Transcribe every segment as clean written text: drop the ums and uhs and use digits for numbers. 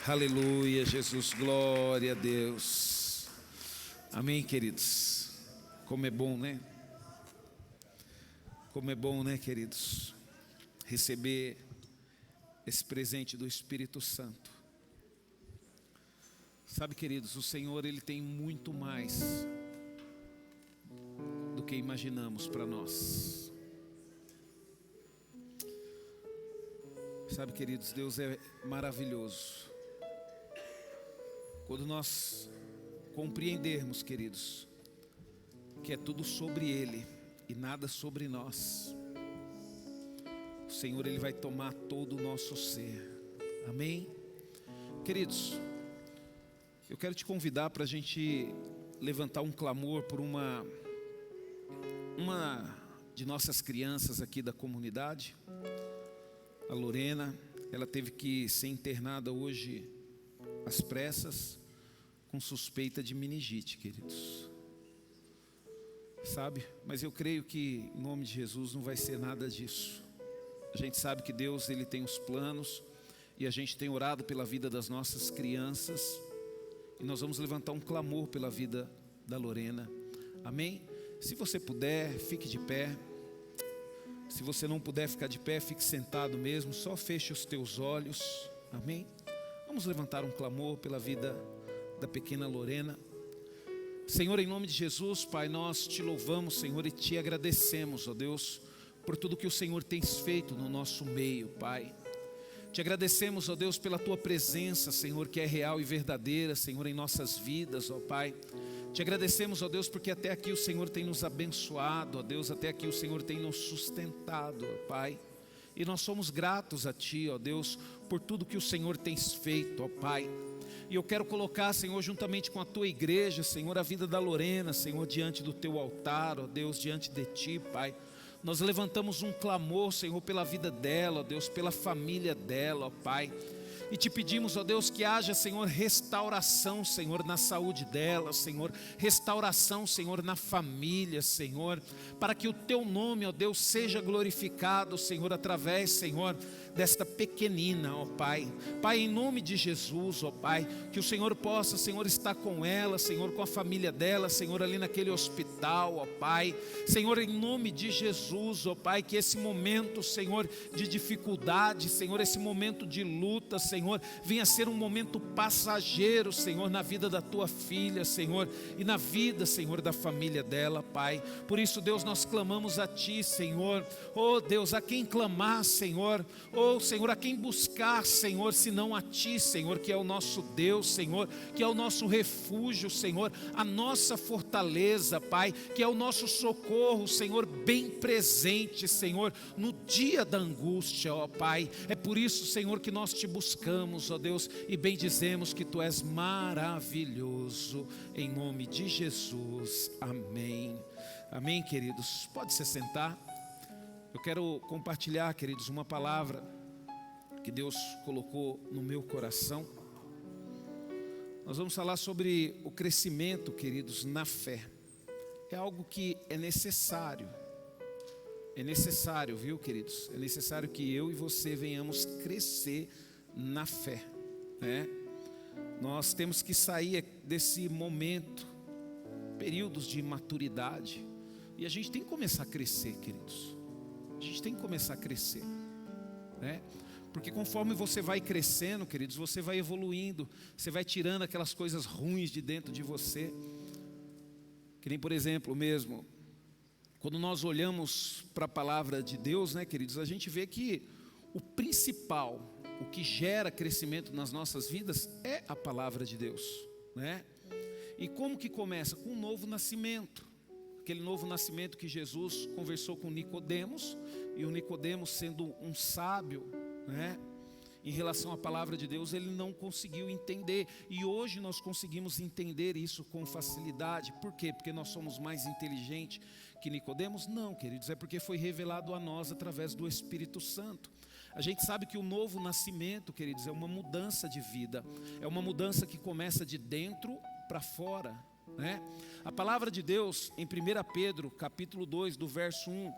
Aleluia, Jesus, glória a Deus. Amém, queridos. Como é bom, né? Como é bom, né, queridos? Receber esse presente do Espírito Santo. Sabe, queridos, o Senhor, Ele tem muito mais do que imaginamos para nós. Sabe, queridos, Deus é maravilhoso. Quando nós compreendermos, queridos, que é tudo sobre Ele e nada sobre nós, o Senhor, Ele vai tomar todo o nosso ser. Amém? Queridos, eu quero te convidar para a gente levantar um clamor por uma de nossas crianças aqui da comunidade, a Lorena. Ela teve que ser internada hoje às pressas, com suspeita de meningite, queridos. Sabe? Mas eu creio que em nome de Jesus não vai ser nada disso. A gente sabe que Deus, Ele tem os planos, e a gente tem orado pela vida das nossas crianças, e nós vamos levantar um clamor pela vida da Lorena. Amém? Se você puder, fique de pé. Se você não puder ficar de pé, fique sentado mesmo, só feche os teus olhos. Amém? Vamos levantar um clamor pela vida da pequena Lorena. Senhor, em nome de Jesus, Pai, nós te louvamos, Senhor, e te agradecemos, ó Deus, por tudo que o Senhor tem feito no nosso meio, Pai. Te agradecemos, ó Deus, pela tua presença, Senhor, que é real e verdadeira, Senhor, em nossas vidas, ó Pai. Te agradecemos, ó Deus, porque até aqui o Senhor tem nos abençoado, ó Deus, até aqui o Senhor tem nos sustentado, ó Pai. E nós somos gratos a Ti, ó Deus, por tudo que o Senhor tem feito, ó Pai. E eu quero colocar, Senhor, juntamente com a Tua igreja, Senhor, a vida da Lorena, Senhor, diante do Teu altar, ó Deus, diante de Ti, Pai. Nós levantamos um clamor, Senhor, pela vida dela, ó Deus, pela família dela, ó Pai. E te pedimos, ó Deus, que haja, Senhor, restauração, Senhor, na saúde dela, Senhor. Restauração, Senhor, na família, Senhor. Para que o Teu nome, ó Deus, seja glorificado, Senhor, através, Senhor, desta pequenina, ó Pai. Pai, em nome de Jesus, ó Pai, que o Senhor possa, Senhor, estar com ela, Senhor, com a família dela, Senhor, ali naquele hospital, ó Pai. Senhor, em nome de Jesus, ó Pai, que esse momento, Senhor, de dificuldade, Senhor, esse momento de luta, Senhor, venha ser um momento passageiro, Senhor, na vida da Tua filha, Senhor, e na vida, Senhor, da família dela, Pai. Por isso, Deus, nós clamamos a Ti, Senhor. Oh Deus, a quem clamar, Senhor. Oh Senhor, a quem buscar, Senhor, senão a Ti, Senhor, que é o nosso Deus, Senhor, que é o nosso refúgio, Senhor, a nossa fortaleza, Pai, que é o nosso socorro, Senhor, bem presente, Senhor, no dia da angústia, ó Pai. É por isso, Senhor, que nós Te buscamos, ó Deus, e bendizemos que Tu és maravilhoso, em nome de Jesus, amém. Amém, queridos, pode se sentar. Eu quero compartilhar, queridos, uma palavra que Deus colocou no meu coração. Nós vamos falar sobre o crescimento, queridos, na fé. É algo que é necessário. É necessário, viu, queridos? É necessário que eu e você venhamos crescer na fé, né? Nós temos que sair desse momento, períodos de maturidade, e a gente tem que começar a crescer, queridos. A gente tem que começar a crescer, né? Porque conforme você vai crescendo, queridos, você vai evoluindo, você vai tirando aquelas coisas ruins de dentro de você. Que nem, por exemplo, mesmo, quando nós olhamos para a palavra de Deus, né, queridos, a gente vê que o principal, o que gera crescimento nas nossas vidas é a palavra de Deus, né? E como que começa? Com um novo nascimento. Aquele novo nascimento que Jesus conversou com Nicodemos, e o Nicodemos, sendo um sábio, né, em relação à palavra de Deus, ele não conseguiu entender. E hoje nós conseguimos entender isso com facilidade. Por quê? Porque nós somos mais inteligentes que Nicodemos? Não, queridos, é porque foi revelado a nós através do Espírito Santo. A gente sabe que o novo nascimento, queridos, é uma mudança de vida. É uma mudança que começa de dentro para fora, né? A palavra de Deus em 1 Pedro capítulo 2, do verso 1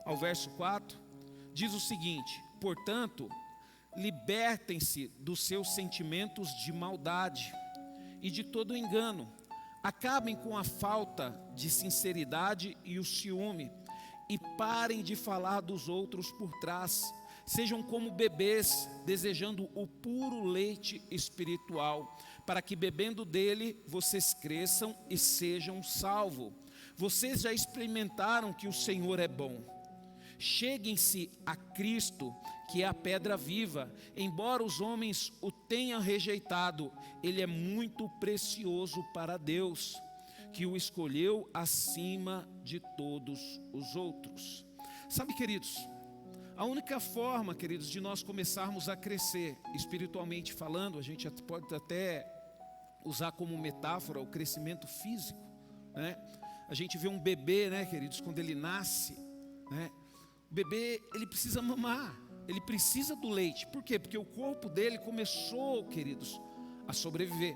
ao verso 4, diz o seguinte: portanto, libertem-se dos seus sentimentos de maldade e de todo engano. Acabem com a falta de sinceridade e o ciúme e parem de falar dos outros por trás. Sejam como bebês, desejando o puro leite espiritual, para que bebendo dele vocês cresçam e sejam salvos. Vocês já experimentaram que o Senhor é bom. Cheguem-se a Cristo, que é a pedra viva. Embora os homens o tenham rejeitado, ele é muito precioso para Deus, que o escolheu acima de todos os outros. Sabe, queridos, a única forma, queridos, de nós começarmos a crescer, espiritualmente falando, a gente pode até usar como metáfora o crescimento físico, né? A gente vê um bebê, né, queridos, quando ele nasce, né? O bebê, ele precisa mamar, ele precisa do leite. Por quê? Porque o corpo dele começou, queridos, a sobreviver.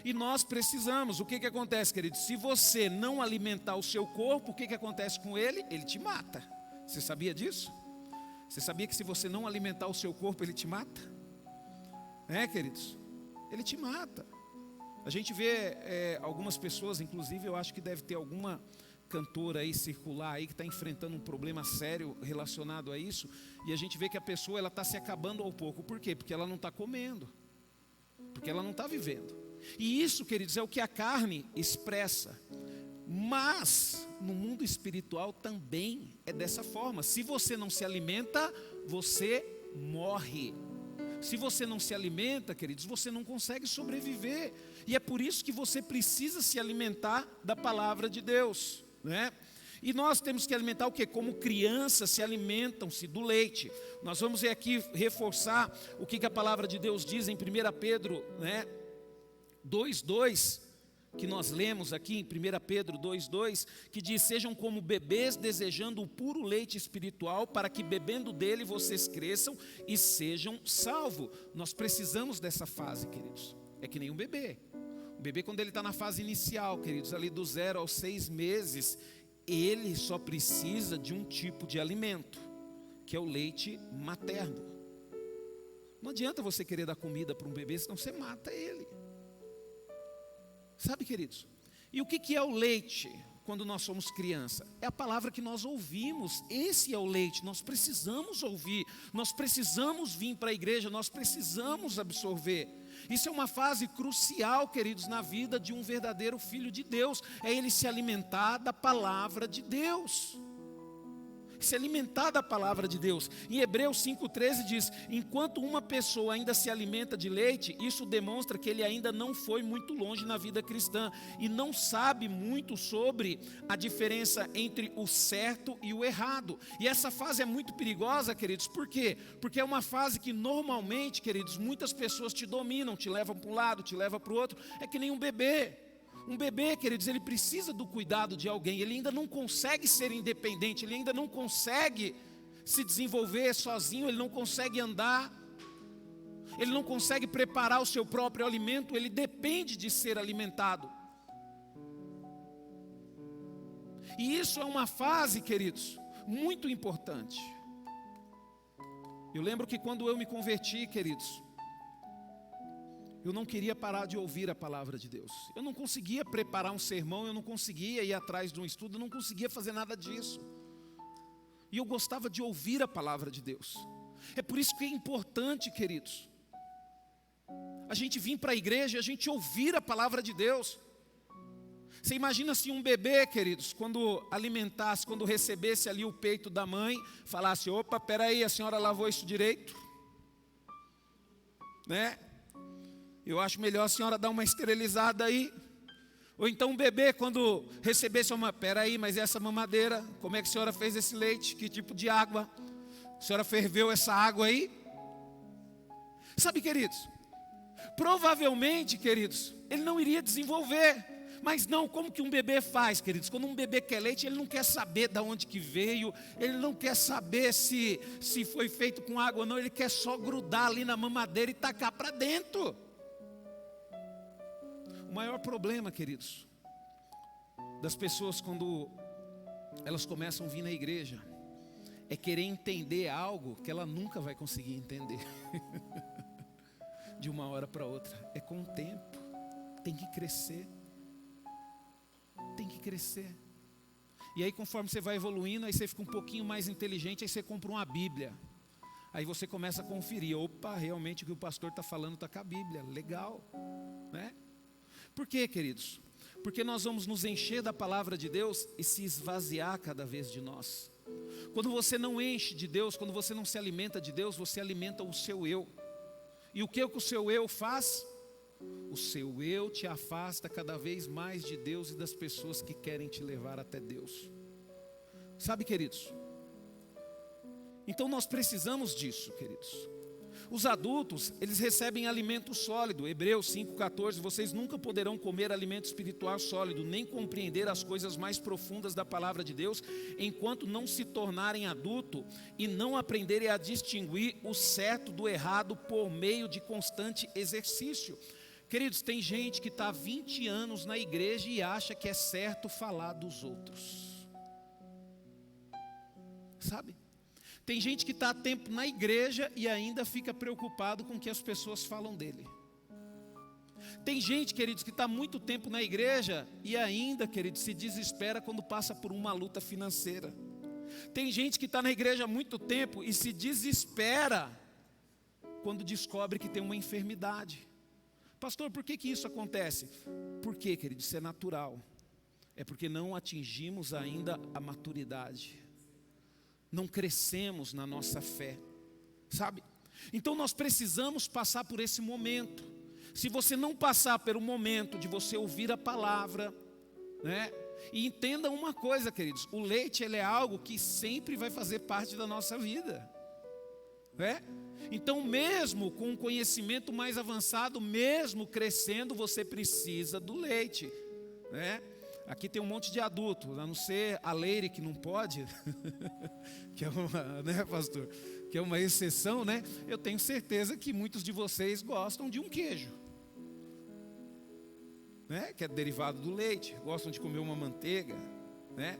E nós precisamos. O que acontece, queridos? Se você não alimentar o seu corpo, o que acontece com ele? Ele te mata. Você sabia disso? Você sabia que se você não alimentar o seu corpo, ele te mata? Queridos? Ele te mata. A gente vê algumas pessoas, inclusive eu acho que deve ter alguma cantora aí circular aí que está enfrentando um problema sério relacionado a isso, e a gente vê que a pessoa ela está se acabando ao pouco. Por quê? Porque ela não está comendo, porque ela não está vivendo. E isso, queridos, é o que a carne expressa. Mas no mundo espiritual também é dessa forma. Se você não se alimenta, você morre. Se você não se alimenta, queridos, você não consegue sobreviver. E é por isso que você precisa se alimentar da palavra de Deus, né? E nós temos que alimentar o quê? Como crianças se alimentam-se do leite. Nós vamos aqui reforçar o que a palavra de Deus diz em 1 Pedro, né, 2:2, que nós lemos aqui em 1 Pedro 2:2, que diz: sejam como bebês desejando o puro leite espiritual, para que bebendo dele vocês cresçam e sejam salvos. Nós precisamos dessa fase, queridos. É que nem um bebê. O bebê, quando ele está na fase inicial, queridos, ali do 0 aos 6 meses, ele só precisa de um tipo de alimento, que é o leite materno. Não adianta você querer dar comida para um bebê, senão você mata ele. Sabe, queridos? E o que é o leite quando nós somos criança? É a palavra que nós ouvimos. Esse é o leite. Nós precisamos ouvir, nós precisamos vir para a igreja, nós precisamos absorver. Isso é uma fase crucial, queridos, na vida de um verdadeiro filho de Deus. É ele se alimentar da palavra de Deus. Se alimentar da palavra de Deus. Em Hebreus 5:13 diz: enquanto uma pessoa ainda se alimenta de leite, isso demonstra que ele ainda não foi muito longe na vida cristã e não sabe muito sobre a diferença entre o certo e o errado. E essa fase é muito perigosa, queridos. Por quê? Porque é uma fase que normalmente, queridos, muitas pessoas te dominam, te levam para um lado, te levam para o outro. É que nem um bebê. Um bebê, queridos, ele precisa do cuidado de alguém. Ele ainda não consegue ser independente, ele ainda não consegue se desenvolver sozinho, ele não consegue andar, ele não consegue preparar o seu próprio alimento, ele depende de ser alimentado. E isso é uma fase, queridos, muito importante. Eu lembro que quando eu me converti, queridos, eu não queria parar de ouvir a palavra de Deus. Eu não conseguia preparar um sermão, eu não conseguia ir atrás de um estudo, eu não conseguia fazer nada disso. E eu gostava de ouvir a palavra de Deus. É por isso que é importante, queridos, a gente vir para a igreja e a gente ouvir a palavra de Deus. Você imagina se um bebê, queridos, quando alimentasse, quando recebesse ali o peito da mãe, falasse: opa, peraí, a senhora lavou isso direito? Né? Eu acho melhor a senhora dar uma esterilizada aí. Ou então um bebê, quando recebesse uma... Peraí, mas essa mamadeira, como é que a senhora fez esse leite? Que tipo de água? A senhora ferveu essa água aí? Sabe, queridos, provavelmente, queridos, ele não iria desenvolver. Mas não, como que um bebê faz, queridos? Quando um bebê quer leite, ele não quer saber de onde que veio, ele não quer saber se foi feito com água ou não, ele quer só grudar ali na mamadeira e tacar para dentro. O maior problema, queridos, das pessoas quando elas começam a vir na igreja, é querer entender algo que ela nunca vai conseguir entender. De uma hora para outra. É com o tempo. Tem que crescer. Tem que crescer. E aí conforme você vai evoluindo, aí você fica um pouquinho mais inteligente, aí você compra uma Bíblia. Aí você começa a conferir. Opa, realmente o que o pastor está falando está com a Bíblia. Legal. Né? Por quê, queridos? Porque nós vamos nos encher da palavra de Deus e se esvaziar cada vez de nós. Quando você não enche de Deus, quando você não se alimenta de Deus, você alimenta o seu eu. E o que o seu eu faz? O seu eu te afasta cada vez mais de Deus e das pessoas que querem te levar até Deus. Sabe, queridos? Então nós precisamos disso, queridos. Os adultos, eles recebem alimento sólido. Hebreus 5,14, vocês nunca poderão comer alimento espiritual sólido, nem compreender as coisas mais profundas da palavra de Deus, enquanto não se tornarem adulto e não aprenderem a distinguir o certo do errado por meio de constante exercício. Queridos, tem gente que está há 20 anos na igreja e acha que é certo falar dos outros. Sabe? Tem gente que está há tempo na igreja e ainda fica preocupado com o que as pessoas falam dele. Tem gente, queridos, que está há muito tempo na igreja e ainda, queridos, se desespera quando passa por uma luta financeira. Tem gente que está na igreja há muito tempo e se desespera quando descobre que tem uma enfermidade. Pastor, por que isso acontece? Por quê, queridos? Isso é natural. É porque não atingimos ainda a maturidade. Não crescemos na nossa fé, sabe? Então nós precisamos passar por esse momento. Se você não passar pelo momento de você ouvir a palavra, né? E entenda uma coisa, queridos, o leite ele é algo que sempre vai fazer parte da nossa vida, né? Então mesmo com um conhecimento mais avançado, mesmo crescendo, você precisa do leite, né? Aqui tem um monte de adulto, a não ser a Leire que não pode, que é uma, né, pastor? Que é uma exceção, né? Eu tenho certeza que muitos de vocês gostam de um queijo, né? Que é derivado do leite, gostam de comer uma manteiga, né?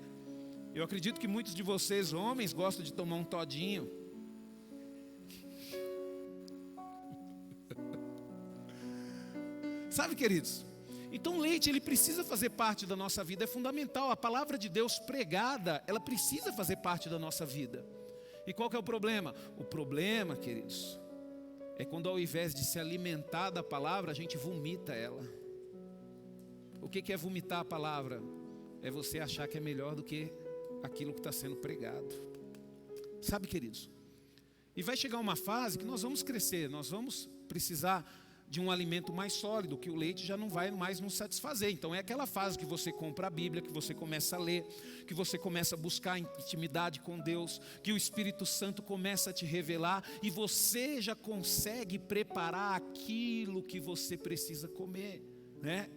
Eu acredito que muitos de vocês, homens, gostam de tomar um todinho. Sabe, queridos? Então o leite, ele precisa fazer parte da nossa vida, é fundamental. A palavra de Deus pregada, ela precisa fazer parte da nossa vida. E qual que é o problema? O problema, queridos, é quando ao invés de se alimentar da palavra, a gente vomita ela. O que é vomitar a palavra? É você achar que é melhor do que aquilo que está sendo pregado. Sabe, queridos? E vai chegar uma fase que nós vamos crescer, nós vamos precisar de um alimento mais sólido, que o leite já não vai mais nos satisfazer. Então é aquela fase que você compra a Bíblia, que você começa a ler, que você começa a buscar intimidade com Deus, que o Espírito Santo começa a te revelar e você já consegue preparar aquilo que você precisa comer, né?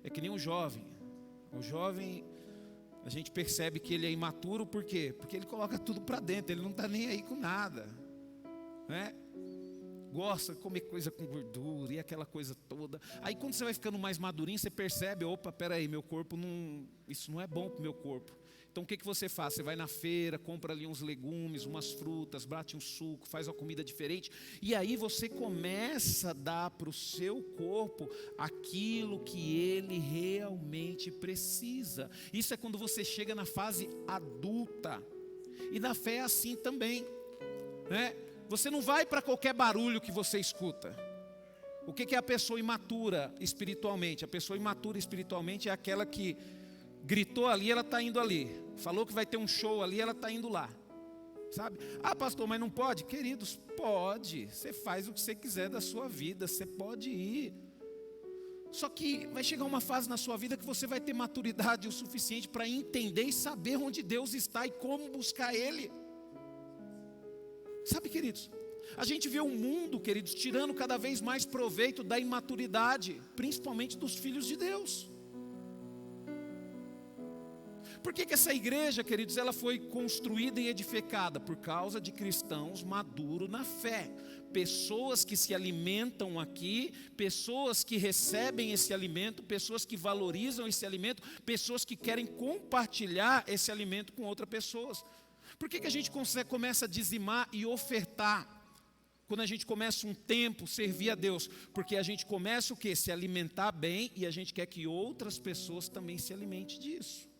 É que nem um jovem. O jovem, a gente percebe que ele é imaturo, por quê? Porque ele coloca tudo para dentro, ele não está nem aí com nada, né? Gosta de comer coisa com gordura e aquela coisa toda. Aí quando você vai ficando mais madurinho, você percebe, opa, peraí, meu corpo não, isso não é bom para o meu corpo. Então o que você faz? Você vai na feira, compra ali uns legumes, umas frutas, bate um suco, faz uma comida diferente. E aí você começa a dar para o seu corpo aquilo que ele realmente precisa. Isso é quando você chega na fase adulta. E na fé é assim também, né? Você não vai para qualquer barulho que você escuta. O que é a pessoa imatura espiritualmente? A pessoa imatura espiritualmente é aquela que gritou ali, ela está indo ali. Falou que vai ter um show ali, ela está indo lá. Sabe? Ah, pastor, mas não pode? Queridos, pode. Você faz o que você quiser da sua vida, você pode ir. Só que vai chegar uma fase na sua vida que você vai ter maturidade o suficiente para entender e saber onde Deus está e como buscar Ele. Sabe, queridos, a gente vê o mundo, queridos, tirando cada vez mais proveito da imaturidade, principalmente dos filhos de Deus. Por que essa igreja, queridos, ela foi construída e edificada? Por causa de cristãos maduros na fé. Pessoas que se alimentam aqui, pessoas que recebem esse alimento, pessoas que valorizam esse alimento, pessoas que querem compartilhar esse alimento com outras pessoas. Por que a gente começa a dizimar e ofertar? Quando a gente começa um tempo servir a Deus, porque a gente começa o quê? Se alimentar bem, e a gente quer que outras pessoas também se alimentem disso.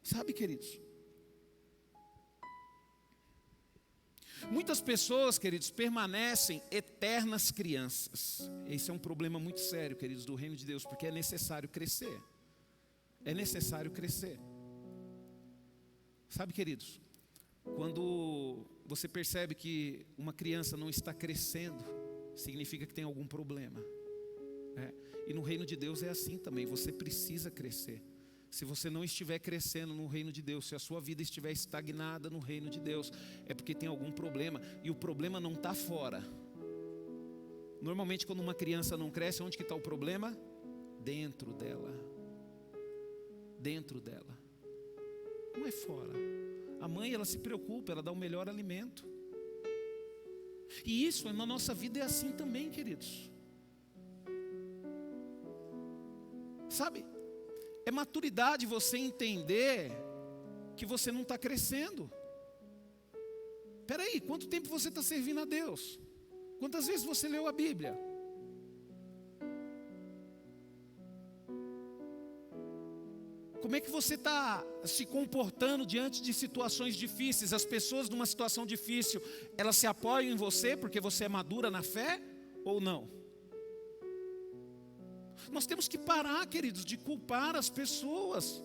Sabe, queridos? Muitas pessoas, queridos, permanecem eternas crianças. Esse é um problema muito sério, queridos, do reino de Deus, porque é necessário crescer. É necessário crescer. Sabe, queridos, quando você percebe que uma criança não está crescendo, significa que tem algum problema. E no reino de Deus é assim também, você precisa crescer. Se você não estiver crescendo no reino de Deus, se a sua vida estiver estagnada no reino de Deus, é porque tem algum problema, e o problema não está fora. Normalmente quando uma criança não cresce, onde que está o problema? Dentro dela. Dentro dela. Não é fora. A mãe, ela se preocupa, ela dá o melhor alimento. E isso na nossa vida é assim também, queridos. Sabe? É maturidade você entender que você não está crescendo. Espera aí, quanto tempo você está servindo a Deus? Quantas vezes você leu a Bíblia? Como é que você está se comportando diante de situações difíceis? As pessoas numa situação difícil, elas se apoiam em você porque você é madura na fé ou não? Nós temos que parar, queridos, de culpar as pessoas.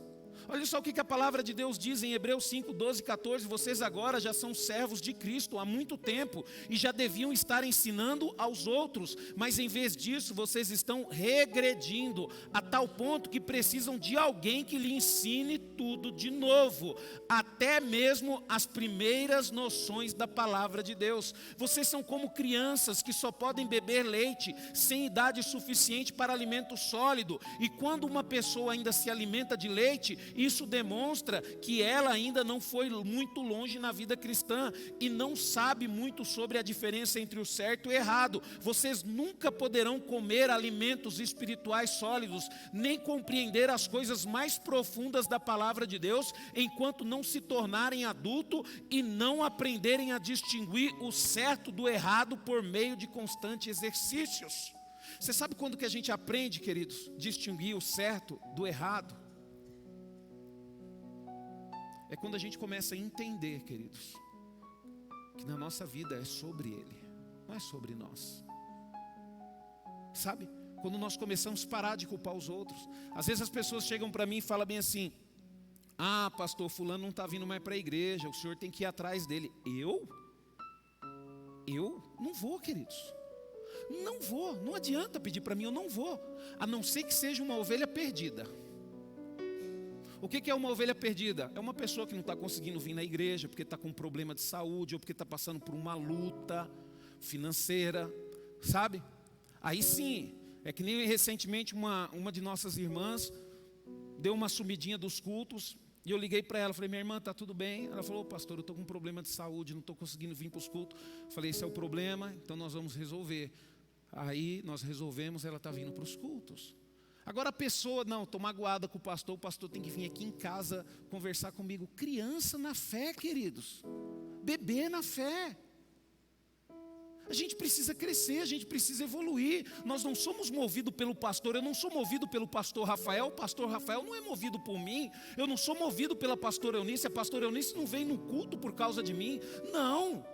Olha só o que a palavra de Deus diz em Hebreus 5, 12 e 14. Vocês agora já são servos de Cristo há muito tempo e já deviam estar ensinando aos outros, mas em vez disso vocês estão regredindo a tal ponto que precisam de alguém que lhe ensine tudo de novo, até mesmo as primeiras noções da palavra de Deus. Vocês são como crianças que só podem beber leite sem idade suficiente para alimento sólido, e quando uma pessoa ainda se alimenta de leite, isso demonstra que ela ainda não foi muito longe na vida cristã e não sabe muito sobre a diferença entre o certo e o errado. Vocês nunca poderão comer alimentos espirituais sólidos, nem compreender as coisas mais profundas da palavra de Deus, enquanto não se tornarem adultos e não aprenderem a distinguir o certo do errado por meio de constantes exercícios. Você sabe quando que a gente aprende, queridos, distinguir o certo do errado? É quando a gente começa a entender, queridos, que na nossa vida é sobre Ele, não é sobre nós. Sabe? Quando nós começamos a parar de culpar os outros. Às vezes as pessoas chegam para mim e falam bem assim: ah, pastor, fulano não está vindo mais para a igreja, o senhor tem que ir atrás dele. Eu não vou, queridos. Não vou, não adianta pedir para mim, eu não vou. A não ser que seja uma ovelha perdida. O que é uma ovelha perdida? É uma pessoa que não está conseguindo vir na igreja porque está com um problema de saúde, ou porque está passando por uma luta financeira, sabe? Aí sim, é que nem recentemente uma de nossas irmãs deu uma sumidinha dos cultos, e eu liguei para ela, falei: minha irmã, está tudo bem? Ela falou: pastor, eu estou com um problema de saúde, não estou conseguindo vir para os cultos. Falei: esse é o problema, então nós vamos resolver. Aí nós resolvemos, ela está vindo para os cultos. Agora a pessoa, não, estou magoada com o pastor tem que vir aqui em casa conversar comigo. Criança na fé, queridos, bebê na fé. A gente precisa crescer, a gente precisa evoluir. Nós não somos movidos pelo pastor, eu não sou movido pelo pastor Rafael, o pastor Rafael não é movido por mim, eu não sou movido pela pastora Eunice, a pastora Eunice não vem no culto por causa de mim, não.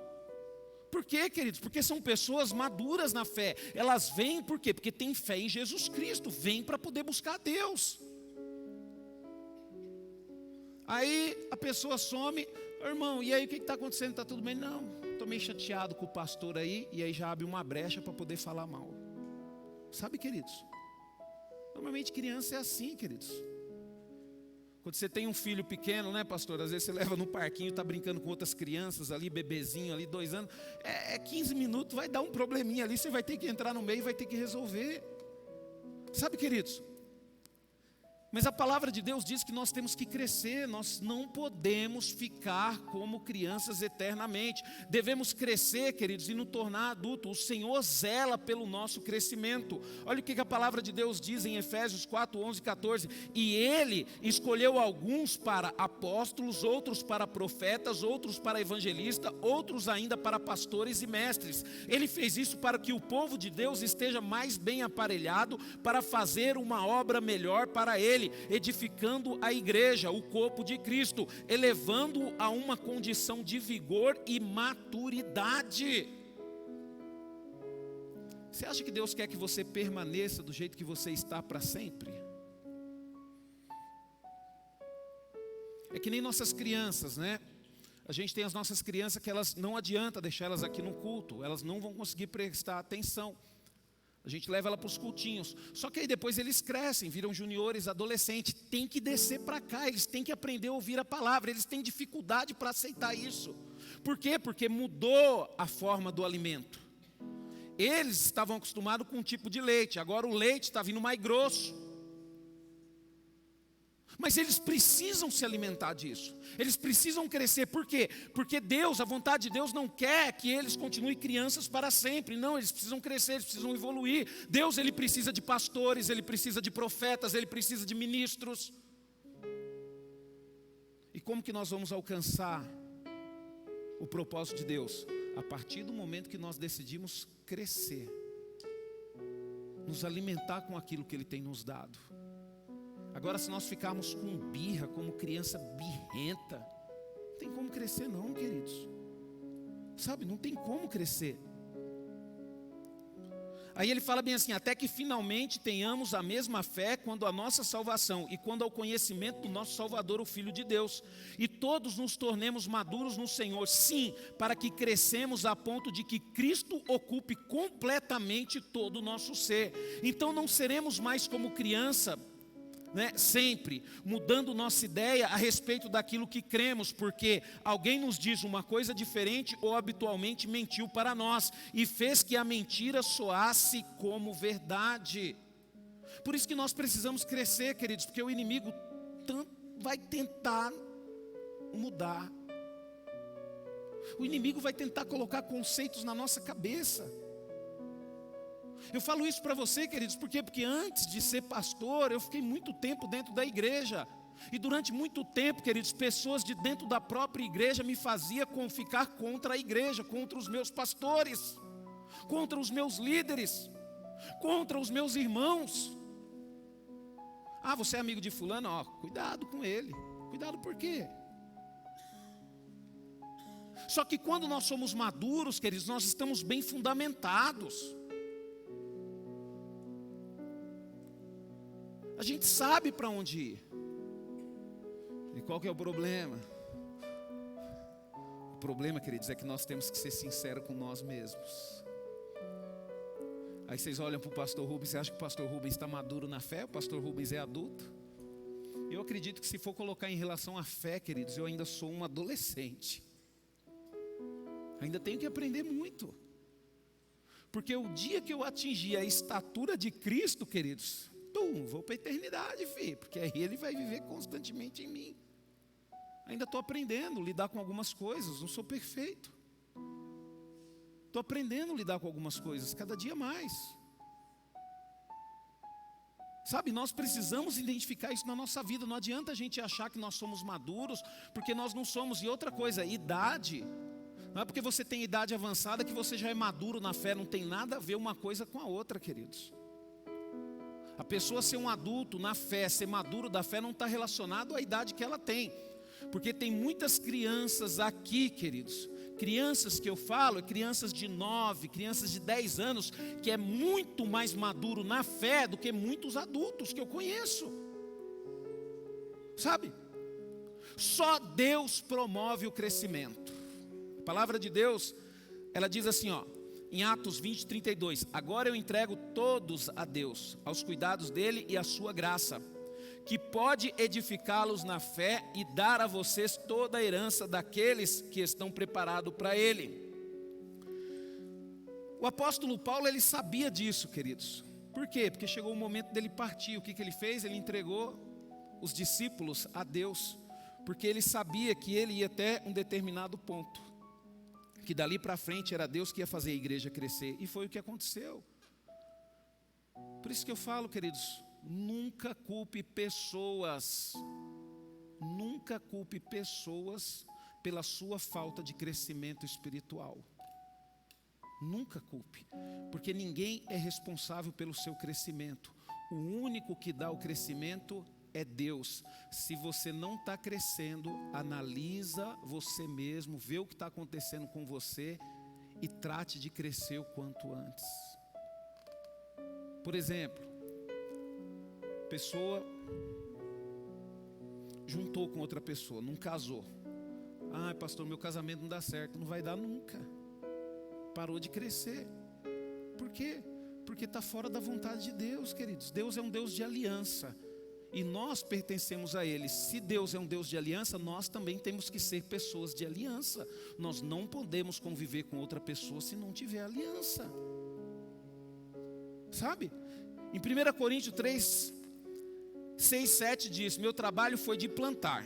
Por quê, queridos? Porque são pessoas maduras na fé. Elas vêm por quê? Porque têm fé em Jesus Cristo, vêm para poder buscar a Deus. Aí a pessoa some: irmão, e aí o que está acontecendo? Está tudo bem? Não, estou meio chateado com o pastor aí. E aí já abre uma brecha para poder falar mal. Sabe, queridos? Normalmente criança é assim, queridos. Quando você tem um filho pequeno, né, pastor? Às vezes você leva no parquinho, está brincando com outras crianças ali, bebezinho ali, 2 anos. 15 minutos, vai dar um probleminha ali, você vai ter que entrar no meio e vai ter que resolver. Sabe, queridos? Mas a palavra de Deus diz que nós temos que crescer, nós não podemos ficar como crianças eternamente. Devemos crescer, queridos, e nos tornar adultos. O Senhor zela pelo nosso crescimento. Olha o que a palavra de Deus diz em Efésios 4, 11 e 14. E Ele escolheu alguns para apóstolos, outros para profetas, outros para evangelistas, outros ainda para pastores e mestres. Ele fez isso para que o povo de Deus esteja mais bem aparelhado para fazer uma obra melhor para Ele, edificando a igreja, o corpo de Cristo, elevando-o a uma condição de vigor e maturidade. Você acha que Deus quer que você permaneça do jeito que você está para sempre? É que nem nossas crianças, né? A gente tem as nossas crianças que elas não adianta deixar elas aqui no culto, elas não vão conseguir prestar atenção. A gente leva ela para os cultinhos. Só que aí depois eles crescem, viram juniores, adolescentes. Tem que descer para cá, eles têm que aprender a ouvir a palavra. Eles têm dificuldade para aceitar isso. Por quê? Porque mudou a forma do alimento. Eles estavam acostumados com um tipo de leite. Agora o leite está vindo mais grosso. Mas eles precisam se alimentar disso. Eles precisam crescer. Por quê? Porque Deus, a vontade de Deus não quer que eles continuem crianças para sempre. Não, eles precisam crescer, eles precisam evoluir. Deus, Ele precisa de pastores, Ele precisa de profetas, Ele precisa de ministros. E como que nós vamos alcançar o propósito de Deus? A partir do momento que nós decidimos crescer. Nos alimentar com aquilo que Ele tem nos dado. Agora, se nós ficarmos com birra, como criança birrenta, não tem como crescer não, queridos. Sabe, não tem como crescer. Aí ele fala bem assim, até que finalmente tenhamos a mesma fé quando a nossa salvação e quando ao conhecimento do nosso Salvador, o Filho de Deus. E todos nos tornemos maduros no Senhor, sim, para que crescemos a ponto de que Cristo ocupe completamente todo o nosso ser. Então não seremos mais como criança, sempre mudando nossa ideia a respeito daquilo que cremos, porque alguém nos diz uma coisa diferente ou habitualmente mentiu para nós e fez que a mentira soasse como verdade. Por isso que nós precisamos crescer, queridos, porque o inimigo vai tentar mudar. O inimigo vai tentar colocar conceitos na nossa cabeça. Eu falo isso para você, queridos, por quê? Porque antes de ser pastor, eu fiquei muito tempo dentro da igreja. E durante muito tempo, queridos, pessoas de dentro da própria igreja me faziam ficar contra a igreja, contra os meus pastores, contra os meus líderes, contra os meus irmãos. Ah, você é amigo de fulano? Ó, cuidado com ele. Cuidado por quê? Só que quando nós somos maduros, queridos, nós estamos bem fundamentados. A gente sabe para onde ir. E qual que é o problema? O problema, queridos, é que nós temos que ser sinceros com nós mesmos. Aí vocês olham para o pastor Rubens, você acha que o pastor Rubens está maduro na fé? O pastor Rubens é adulto? Eu acredito que se for colocar em relação à fé, queridos, eu ainda sou um adolescente. Ainda tenho que aprender muito. Porque o dia que eu atingir a estatura de Cristo, queridos, vou para a eternidade, filho, porque aí Ele vai viver constantemente em mim. Ainda estou aprendendo a lidar com algumas coisas, não sou perfeito. Estou aprendendo a lidar com algumas coisas, cada dia mais. Sabe, nós precisamos identificar isso na nossa vida. Não adianta a gente achar que nós somos maduros, porque nós não somos. E outra coisa, idade. Não é porque você tem idade avançada que você já é maduro na fé. Não tem nada a ver uma coisa com a outra, queridos. A pessoa ser um adulto na fé, ser maduro da fé, não está relacionado à idade que ela tem. Porque tem muitas crianças aqui, queridos. Crianças que eu falo, crianças de 9, crianças de 10 anos, que é muito mais maduro na fé do que muitos adultos que eu conheço. Sabe? Só Deus promove o crescimento. A palavra de Deus, ela diz assim, em Atos 20, 32, agora eu entrego todos a Deus, aos cuidados dele e à sua graça, que pode edificá-los na fé e dar a vocês toda a herança daqueles que estão preparados para ele. O apóstolo Paulo, ele sabia disso, queridos. Por quê? Porque chegou o momento dele partir. O que ele fez? Ele entregou os discípulos a Deus, porque ele sabia que ele ia até um determinado ponto, que dali para frente era Deus que ia fazer a igreja crescer, e foi o que aconteceu. Por isso que eu falo, queridos, nunca culpe pessoas pela sua falta de crescimento espiritual. Nunca culpe, porque ninguém é responsável pelo seu crescimento. O único que dá o crescimento é Deus. Se você não está crescendo, analisa você mesmo, vê o que está acontecendo com você e trate de crescer o quanto antes. Por exemplo, pessoa juntou com outra pessoa, não casou. Ah, pastor, meu casamento não dá certo. Não vai dar nunca. Parou de crescer. Por quê? Porque está fora da vontade de Deus, queridos. Deus é um Deus de aliança, e nós pertencemos a Ele. Se Deus é um Deus de aliança, nós também temos que ser pessoas de aliança. Nós não podemos conviver com outra pessoa se não tiver aliança. Sabe? Em 1 Coríntios 3, 6, 7 diz: meu trabalho foi de plantar,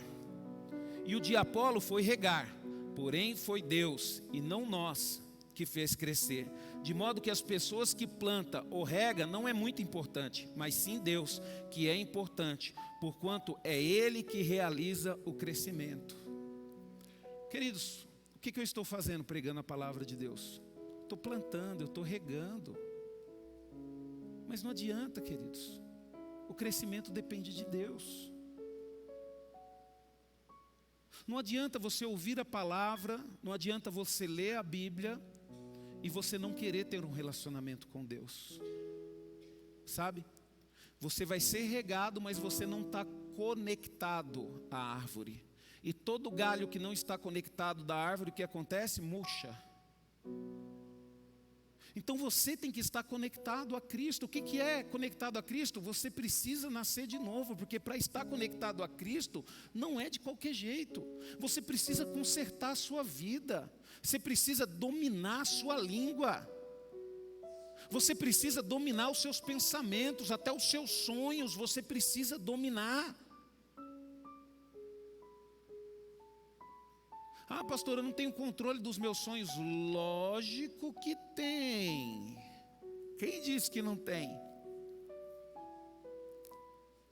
e o de Apolo foi regar, porém foi Deus e não nós que fez crescer. De modo que as pessoas que plantam ou regam não é muito importante, mas sim Deus, que é importante, porquanto é Ele que realiza o crescimento. Queridos, o que eu estou fazendo pregando a palavra de Deus? Estou plantando, eu estou regando. Mas não adianta, queridos. O crescimento depende de Deus. Não adianta você ouvir a palavra, não adianta você ler a Bíblia e você não querer ter um relacionamento com Deus. Sabe? Você vai ser regado, mas você não está conectado à árvore. E todo galho que não está conectado da árvore, o que acontece? Murcha. Então você tem que estar conectado a Cristo. O que é conectado a Cristo? Você precisa nascer de novo, porque para estar conectado a Cristo não é de qualquer jeito. Você precisa consertar a sua vida. Você precisa dominar a sua língua. Você precisa dominar os seus pensamentos, até os seus sonhos você precisa dominar. Ah, pastor, eu não tenho controle dos meus sonhos. Lógico que tem. Quem disse que não tem?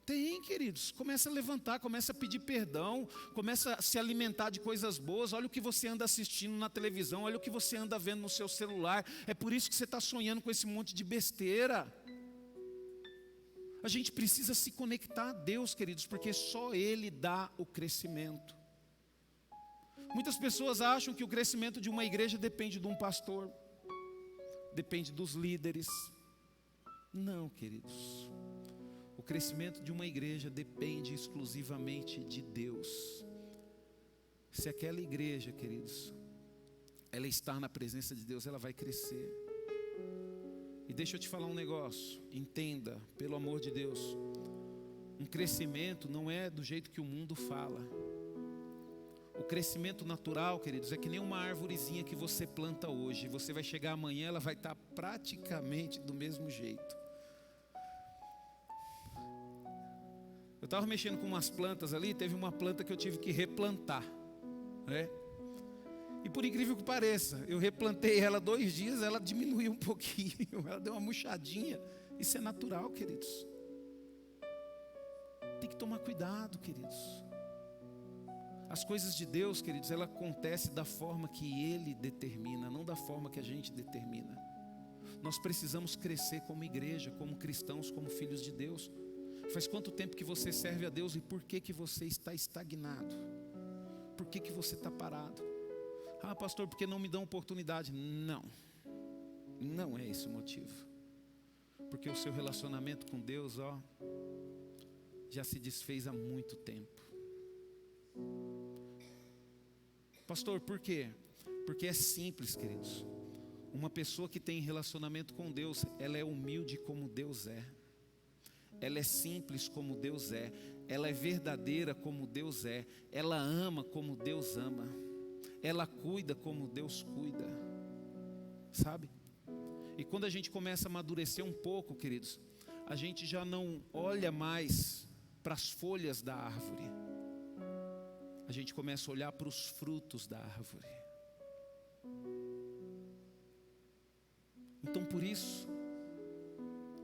Tem, queridos. Começa a levantar, começa a pedir perdão, começa a se alimentar de coisas boas. Olha o que você anda assistindo na televisão, olha o que você anda vendo no seu celular. É por isso que você está sonhando com esse monte de besteira. A gente precisa se conectar a Deus, queridos, porque só Ele dá o crescimento. Muitas pessoas acham que o crescimento de uma igreja depende de um pastor, depende dos líderes. Não, queridos. O crescimento de uma igreja depende exclusivamente de Deus. Se aquela igreja, queridos, ela está na presença de Deus, ela vai crescer. E deixa eu te falar um negócio, entenda, pelo amor de Deus, um crescimento não é do jeito que o mundo fala. O crescimento natural, queridos, é que nem uma árvorezinha que você planta hoje. Você vai chegar amanhã, ela vai estar praticamente do mesmo jeito. Eu estava mexendo com umas plantas ali, teve uma planta que eu tive que replantar, né? E por incrível que pareça, eu replantei ela 2 dias, ela diminuiu um pouquinho, ela deu uma murchadinha. Isso é natural, queridos. Tem que tomar cuidado, queridos. As coisas de Deus, queridos, ela acontece da forma que Ele determina, não da forma que a gente determina. Nós precisamos crescer como igreja, como cristãos, como filhos de Deus. Faz quanto tempo que você serve a Deus e por que você está estagnado? Por que você está parado? Ah, pastor, porque não me dão oportunidade. Não, não é esse o motivo. Porque o seu relacionamento com Deus, já se desfez há muito tempo. Pastor, por quê? Porque é simples, queridos. Uma pessoa que tem relacionamento com Deus, ela é humilde como Deus é. Ela é simples como Deus é. Ela é verdadeira como Deus é. Ela ama como Deus ama. Ela cuida como Deus cuida. Sabe? E quando a gente começa a amadurecer um pouco, queridos, a gente já não olha mais para as folhas da árvore. A gente começa a olhar para os frutos da árvore. Então por isso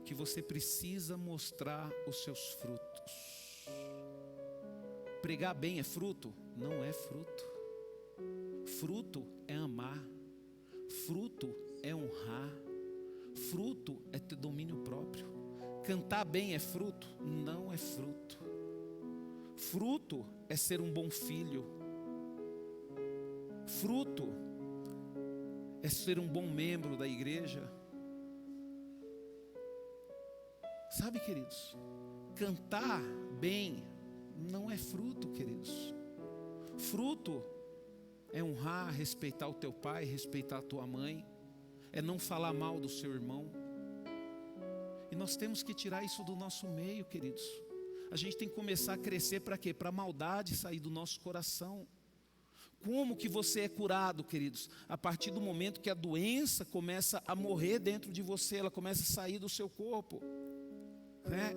que você precisa mostrar os seus frutos. Pregar bem é fruto? Não é fruto. Fruto é amar. Fruto é honrar. Fruto é ter domínio próprio. Cantar bem é fruto? Não é fruto. Fruto é ser um bom filho. Fruto é ser um bom membro da igreja. Sabe, queridos, cantar bem não é fruto, queridos. Fruto é honrar, respeitar o teu pai, respeitar a tua mãe, é não falar mal do seu irmão. E nós temos que tirar isso do nosso meio, queridos. A gente tem que começar a crescer para quê? Para a maldade sair do nosso coração. Como que você é curado, queridos? A partir do momento que a doença começa a morrer dentro de você, ela começa a sair do seu corpo, né?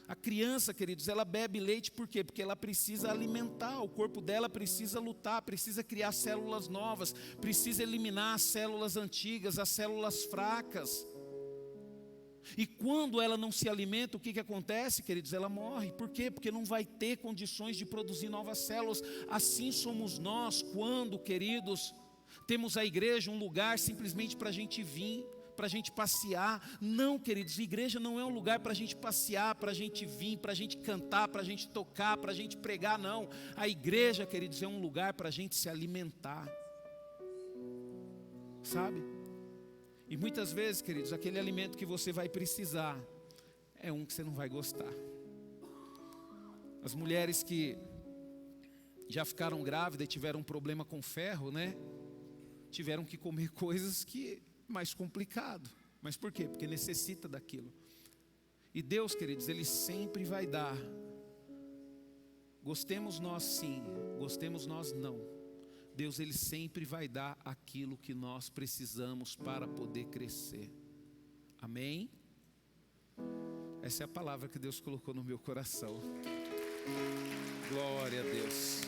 A criança, queridos, ela bebe leite por quê? Porque ela precisa alimentar, o corpo dela precisa lutar, precisa criar células novas, precisa eliminar as células antigas, as células fracas. E quando ela não se alimenta, o que acontece, queridos? Ela morre. Por quê? Porque não vai ter condições de produzir novas células. Assim somos nós quando, queridos, temos a igreja um lugar simplesmente para a gente vir, para a gente passear. Não, queridos, a igreja não é um lugar para a gente passear, para a gente vir, para a gente cantar, para a gente tocar, para a gente pregar, não. A igreja, queridos, é um lugar para a gente se alimentar. Sabe? E muitas vezes, queridos, aquele alimento que você vai precisar é um que você não vai gostar. As mulheres que já ficaram grávidas e tiveram um problema com ferro, né? Tiveram que comer coisas que mais complicado. Mas por quê? Porque necessita daquilo. E Deus, queridos, Ele sempre vai dar. Gostemos nós sim, gostemos nós não. Deus, Ele sempre vai dar aquilo que nós precisamos para poder crescer. Amém? Essa é a palavra que Deus colocou no meu coração. Glória a Deus.